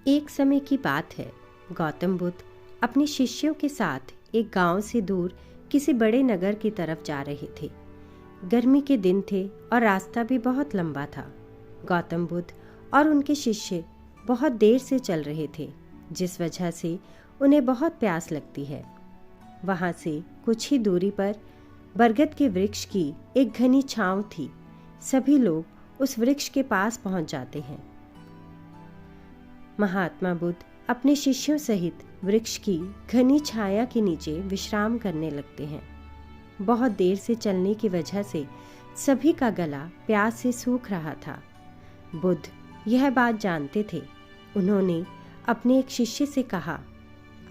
एक समय की बात है। गौतम बुद्ध अपने शिष्यों के साथ एक गांव से दूर किसी बड़े नगर की तरफ जा रहे थे। गर्मी के दिन थे और रास्ता भी बहुत लंबा था। गौतम बुद्ध और उनके शिष्य बहुत देर से चल रहे थे, जिस वजह से उन्हें बहुत प्यास लगती है। वहाँ से कुछ ही दूरी पर बरगद के वृक्ष की एक घनी छांव थी। सभी लोग उस वृक्ष के पास पहुँच जाते हैं। महात्मा बुद्ध अपने शिष्यों सहित वृक्ष की घनी छाया के नीचे विश्राम करने लगते हैं। बहुत देर से चलने की वजह से सभी का गला प्यास से सूख रहा था। बुद्ध यह बात जानते थे। उन्होंने अपने एक शिष्य से कहा,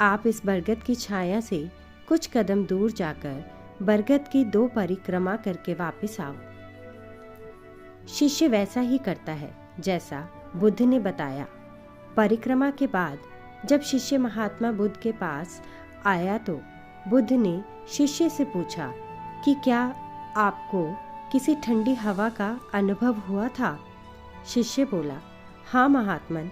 आप इस बरगद की छाया से कुछ कदम दूर जाकर बरगद की 2 परिक्रमा करके वापस आओ। शिष्य वैसा ही करता है जैसा बुद्ध ने बताया। परिक्रमा के बाद जब शिष्य महात्मा बुद्ध के पास आया तो बुद्ध ने शिष्य से पूछा कि क्या आपको किसी ठंडी हवा का अनुभव हुआ था? शिष्य बोला, हाँ महात्मन,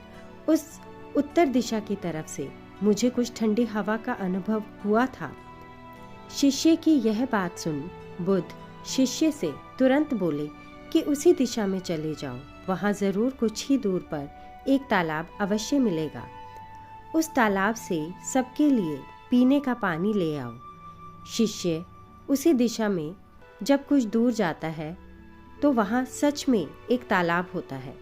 उस उत्तर दिशा की तरफ से मुझे कुछ ठंडी हवा का अनुभव हुआ था। शिष्य की यह बात सुन बुद्ध शिष्य से तुरंत बोले कि उसी दिशा में चले जाओ, वहाँ जरूर कुछ ही दूर पर एक तालाब अवश्य मिलेगा। उस तालाब से सबके लिए पीने का पानी ले आओ। शिष्य उसी दिशा में जब कुछ दूर जाता है तो वहाँ सच में एक तालाब होता है।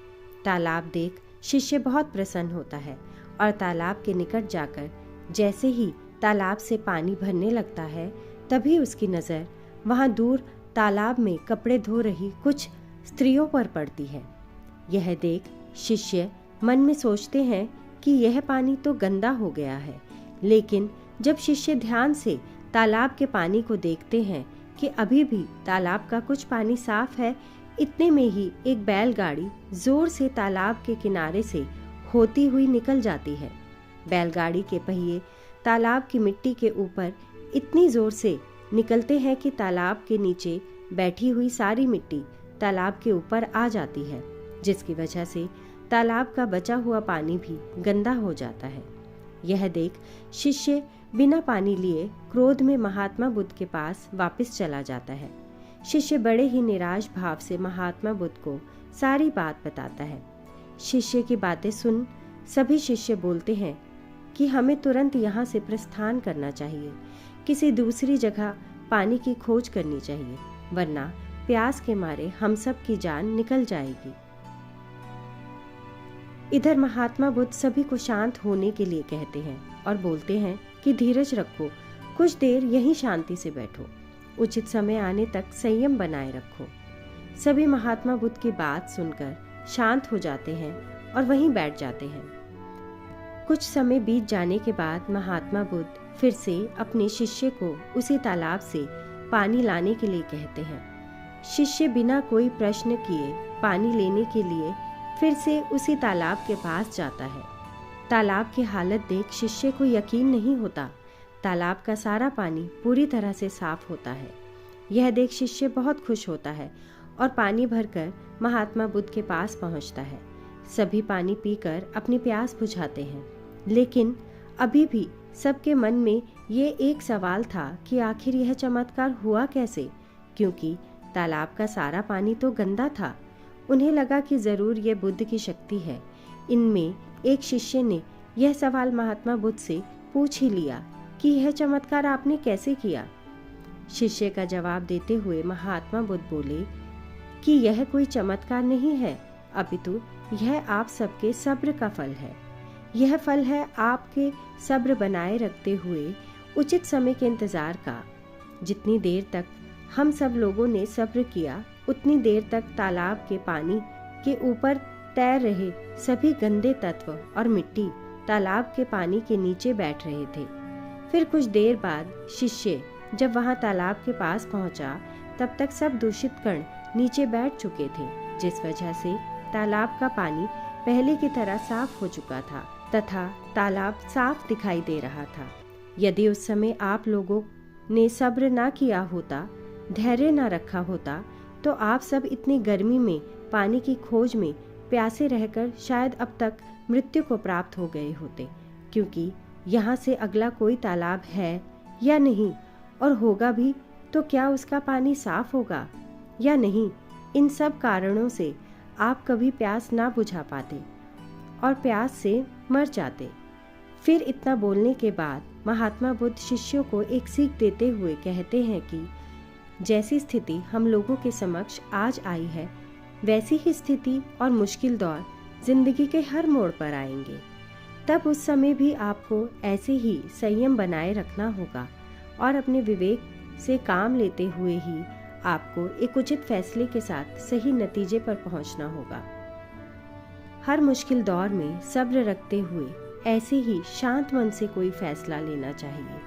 तालाब देख शिष्य बहुत प्रसन्न होता है और तालाब के निकट जाकर जैसे ही तालाब से पानी भरने लगता है, तभी उसकी नज़र वहाँ दूर तालाब में कपड़े धो रही कुछ स्त्रियों पर पड़ती है। यह देख शिष्य मन में सोचते हैं कि यह पानी तो गंदा हो गया है, लेकिन जब शिष्य ध्यान से तालाब के पानी को देखते हैं कि अभी भी तालाब का कुछ पानी साफ है, इतने में ही एक बैलगाड़ी जोर से तालाब के किनारे से होती हुई निकल जाती है। बैलगाड़ी के पहिए तालाब की मिट्टी के ऊपर इतनी जोर से निकलते हैं कि तालाब के नीचे बैठी हुई सारी मिट्टी तालाब के ऊपर आ जाती है, जिसकी वजह से तालाब का बचा हुआ पानी भी गंदा हो जाता है। यह देख शिष्य बिना पानी लिए क्रोध में महात्मा बुद्ध के पास वापस चला जाता है। शिष्य बड़े ही निराश भाव से महात्मा बुद्ध को सारी बात बताता है। शिष्य की बातें सुन सभी शिष्य बोलते हैं कि हमें तुरंत यहाँ से प्रस्थान करना चाहिए, किसी दूसरी जगह पानी की खोज करनी चाहिए, वरना प्यास के मारे हम सब की जान निकल जाएगी। इधर महात्मा बुद्ध सभी को शांत होने के लिए कहते हैं और बोलते हैं कि धीरज रखो, कुछ देर यहीं शांति से बैठो, उचित समय आने तक संयम बनाए रखो। सभी महात्मा बुद्ध की बात सुनकर शांत हो जाते हैं और वहीं बैठ जाते हैं। कुछ समय बीत जाने के बाद महात्मा बुद्ध फिर से अपने शिष्य को उसी तालाब से पानी लाने के लिए कहते हैं। शिष्य बिना कोई प्रश्न किए पानी लेने के लिए फिर से उसी तालाब के पास जाता है। तालाब की हालत देख शिष्य को यकीन नहीं होता। तालाब का सारा पानी पूरी तरह से साफ होता है। यह देख शिष्य बहुत खुश होता है और पानी भरकर महात्मा बुद्ध के पास पहुंचता है। सभी पानी पीकर अपनी प्यास बुझाते हैं, लेकिन अभी भी सबके मन में ये एक सवाल था कि आखिर यह चमत्कार हुआ कैसे, क्योंकि तालाब का सारा पानी तो गंदा था। उन्हें लगा कि जरूर ये बुद्ध की शक्ति है। इनमें एक शिष्य ने यह सवाल महात्मा बुद्ध से पूछ ही लिया कि यह चमत्कार आपने कैसे किया। शिष्य का जवाब देते हुए महात्मा बुद्ध बोले कि यह कोई चमत्कार नहीं है, अपितु यह आप सबके सब्र का फल है। यह फल है आपके सब्र बनाए रखते हुए उचित समय के इंतजार का। जितनी देर तक हम सब लोगों ने सब्र किया, उतनी देर तक तालाब के पानी के ऊपर तैर रहे सभी गंदे तत्व और मिट्टी तालाब के पानी के नीचे बैठ रहे थे। फिर कुछ देर बाद शिष्य जब वहां तालाब के पास पहुंचा, तब तक सब दूषित कण नीचे बैठ चुके थे, जिस वजह से तालाब का पानी पहले की तरह साफ हो चुका था तथा तालाब साफ दिखाई दे रहा था। यदि उस समय आप लोगों ने सब्र ना किया होता, धैर्य ना रखा होता, तो आप सब इतनी गर्मी में पानी की खोज में प्यासे रहकर शायद अब तक मृत्यु को प्राप्त हो गए होते, क्योंकि यहाँ से अगला कोई तालाब है या नहीं, और होगा भी तो क्या उसका पानी साफ होगा या नहीं। इन सब कारणों से आप कभी प्यास ना बुझा पाते और प्यास से मर जाते। फिर इतना बोलने के बाद महात्मा बुद्ध शिष्यों को एक सीख देते हुए कहते हैं कि जैसी स्थिति हम लोगों के समक्ष आज आई है, वैसी ही स्थिति और मुश्किल दौर जिंदगी के हर मोड़ पर आएंगे। तब उस समय भी आपको ऐसे ही संयम बनाए रखना होगा और अपने विवेक से काम लेते हुए ही आपको एक उचित फैसले के साथ सही नतीजे पर पहुंचना होगा। हर मुश्किल दौर में सब्र रखते हुए ऐसे ही शांत मन से कोई फैसला लेना चाहिए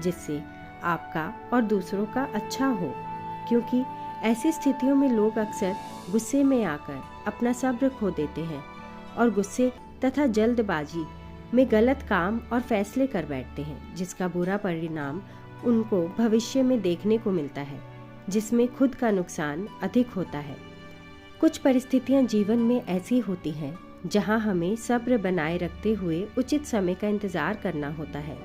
जिससे आपका और दूसरों का अच्छा हो, क्योंकि ऐसी स्थितियों में लोग अक्सर गुस्से में आकर अपना सब्र खो देते हैं और गुस्से तथा जल्दबाजी में गलत काम और फैसले कर बैठते हैं, जिसका बुरा परिणाम उनको भविष्य में देखने को मिलता है, जिसमें खुद का नुकसान अधिक होता है। कुछ परिस्थितियां जीवन में ऐसी होती हैं जहां हमें सब्र बनाए रखते हुए उचित समय का इंतजार करना होता है,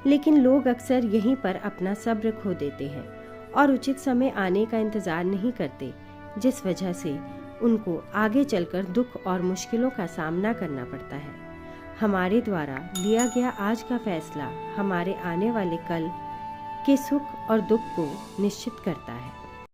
लेकिन लोग अक्सर यहीं पर अपना सब्र खो देते हैं और उचित समय आने का इंतजार नहीं करते, जिस वजह से उनको आगे चलकर दुख और मुश्किलों का सामना करना पड़ता है। हमारे द्वारा लिया गया आज का फैसला हमारे आने वाले कल के सुख और दुख को निश्चित करता है।